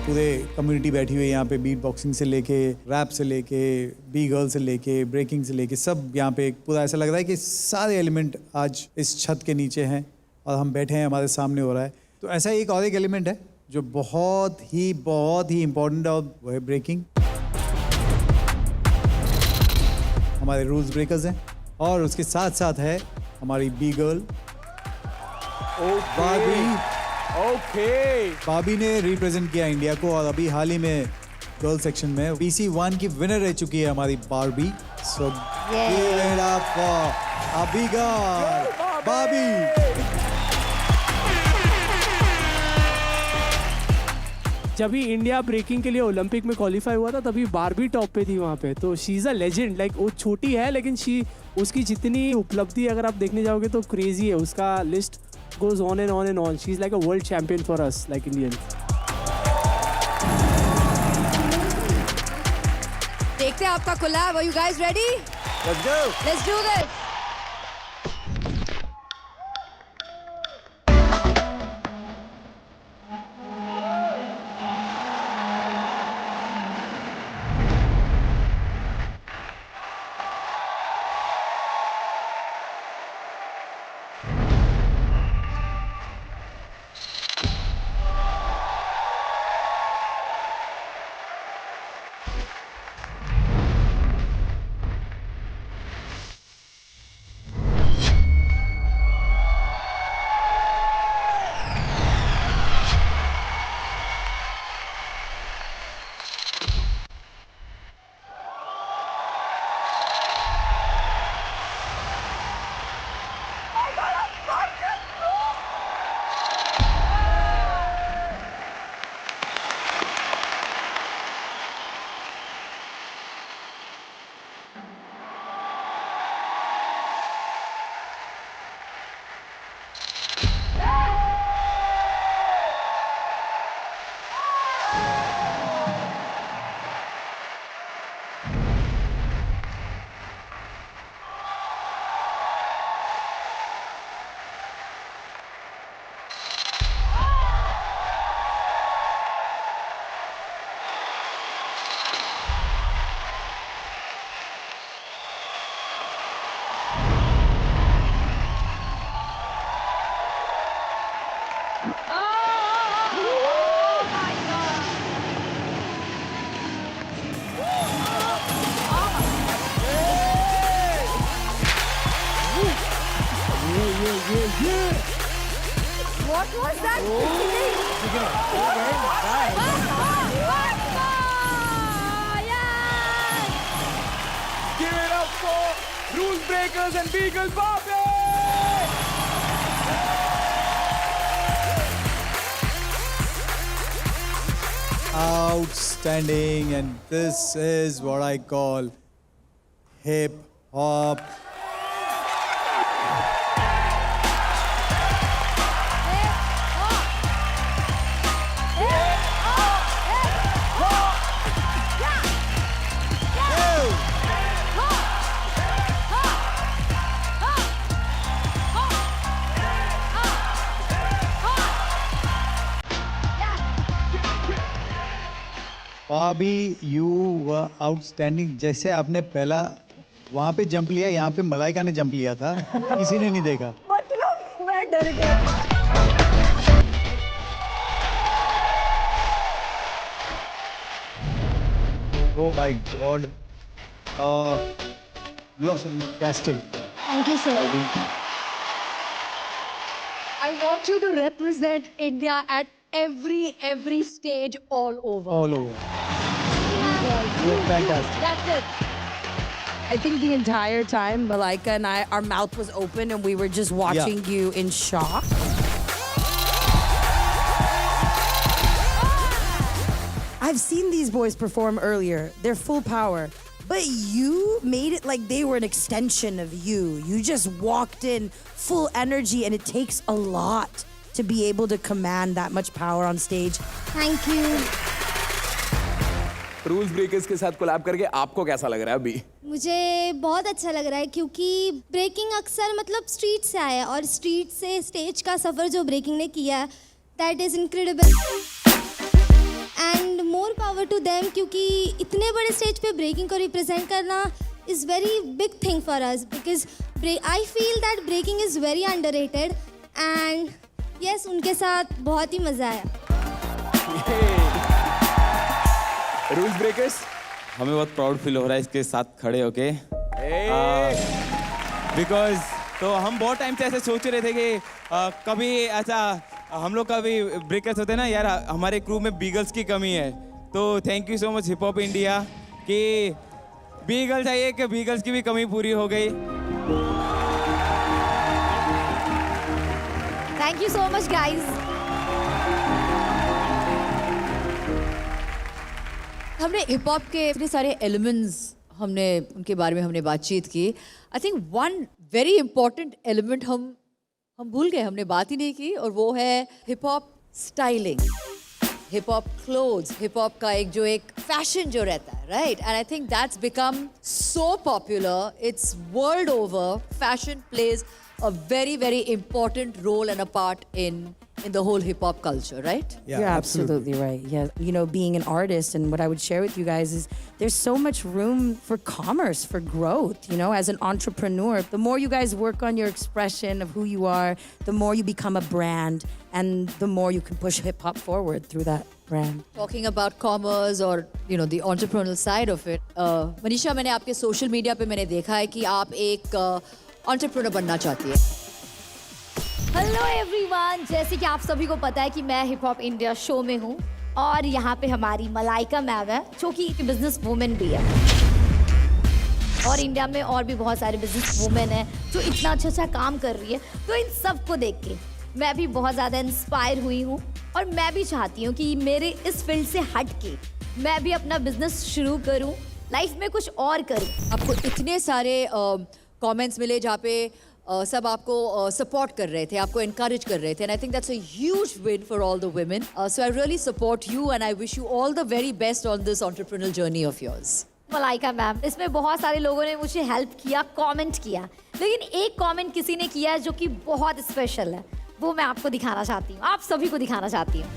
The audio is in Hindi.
पूरे कम्युनिटी बैठी हुई है यहाँ पे, बीट बॉक्सिंग से लेके रैप से लेके बी गर्ल से लेके ब्रेकिंग से लेके सब यहाँ पे पूरा ऐसा लग रहा है कि सारे एलिमेंट आज इस छत के नीचे हैं और हम बैठे हैं, हमारे सामने हो रहा है। तो ऐसा एक और एक एलिमेंट है जो बहुत ही इम्पोर्टेंट है और वो है ब्रेकिंग। हमारे रूल्स ब्रेकर्स हैं और उसके साथ साथ है हमारी बी गर्ल बाबी ने रिप्रेजेंट किया इंडिया को और अभी हाल ही में गर्ल सेक्शन में BC1 की विनर रह चुकी है हमारी Barbie. So give it up for अभी गर्ल बाबी। जब भी इंडिया ब्रेकिंग के लिए ओलंपिक में क्वालिफाई हुआ था तभी बारबी टॉप पे थी वहाँ पे। तो she is a legend, like वो छोटी है लेकिन उसकी जितनी उपलब्धि अगर आप देखने जाओगे तो क्रेजी है। उसका list goes on and on and on. She's like a world champion for us, like Indians. देखते हैं आपका collab. Are you guys ready? Let's go. Let's do this. What was that? Give it up for Rules Breakers and Beagle Bobby! Outstanding, and this is what I call hip hop. Bobby, you were outstanding. जैसे आपने पहला वहाँ पे जंप लिया, यहाँ पे मलाइका ने जंप लिया था, किसी ने नहीं देखा। मतलब मैं डर गया। Oh my God! You are fantastic. Thank you, sir. I want you to represent India at every stage all over. All over. You're fantastic. That's it. I think the entire time, Malaika and I, our mouth was open and we were just watching you in shock. I've seen these boys perform earlier. They're full power. But you made it like they were an extension of you. You just walked in full energy, and it takes a lot to be able to command that much power on stage. Thank you. Rules breakers के साथ कोलैब करके आपको कैसा लग रहा है अभी? मुझे बहुत अच्छा लग रहा है क्योंकि ब्रेकिंग अक्सर मतलब स्ट्रीट से आया है और स्ट्रीट से स्टेज का सफ़र जो ब्रेकिंग ने किया that is incredible for to them, क्योंकि इतने बड़े स्टेज पे ब्रेकिंग को रिप्रेजेंट करना is very big thing for us, because I feel that breaking is very underrated and yes, उनके साथ बहुत ही मज़ा आया। रूल्स ब्रेकर्स, हमें बहुत प्राउड फील हो रहा है इसके साथ खड़े होके, बिकॉज तो हम बहुत टाइम से ऐसे सोच रहे थे कि कभी ऐसा हम लोग का भी ब्रेकर्स होते हैं ना यार, हमारे क्रू में बीगल्स की कमी है। तो thank you so much hip hop India कि बीगल चाहिए कि बीगल्स की भी कमी पूरी हो गई। Thank you so much, guys. हमने हिप हॉप के इतने सारे एलिमेंट्स हमने उनके बारे में हमने बातचीत की। I think one very important element हम भूल गए, हमने बात ही नहीं की, और वो है hip hop styling, hip hop clothes, hip hop का एक फैशन जो रहता है, right? And I think that's become so popular, it's world over. Fashion plays a very, very important role and a part in the whole hip hop culture, right? You're absolutely right. Yeah, you know, being an artist, and what I would share with you guys is there's so much room for commerce, for growth. You know, as an entrepreneur, the more you guys work on your expression of who you are, the more you become a brand, and the more you can push hip hop forward through that brand. Talking about commerce or you know the entrepreneurial side of it, Manisha, मैंने आपके सोशल मीडिया पे मैंने देखा है कि आप एक एंटरप्रेन्योर बनना चाहती है। हेलो एवरीवन, जैसे कि आप सभी को पता है कि मैं हिप हॉप इंडिया शो में हूँ और यहाँ पे हमारी मलाइका मैम है जो कि बिजनेस वूमेन भी है, और इंडिया में और भी बहुत सारे बिजनेस वूमेन हैं जो इतना अच्छा काम कर रही है। तो इन सब को देख के मैं भी बहुत ज़्यादा इंस्पायर हुई हूँ और मैं भी चाहती हूँ कि मेरे इस फील्ड से हट के मैं भी अपना बिजनेस शुरू करूँ, लाइफ में कुछ और करूँ। आपको इतने सारे कमेंट्स मिले जहाँ पे सब आपको सपोर्ट कर रहे थे, आपको एनकरेज कर रहे थे, and I think that's a huge win for all the women. So I really support you and I wish you all the very best on this entrepreneurial journey of yours. Malaika ma'am, इसमें बहुत सारे लोगों ने मुझे हेल्प किया, कमेंट किया, लेकिन एक कमेंट किसी ने किया जो कि बहुत स्पेशल है, वो मैं आपको दिखाना चाहती हूँ, आप सभी को दिखाना चाहती हूँ।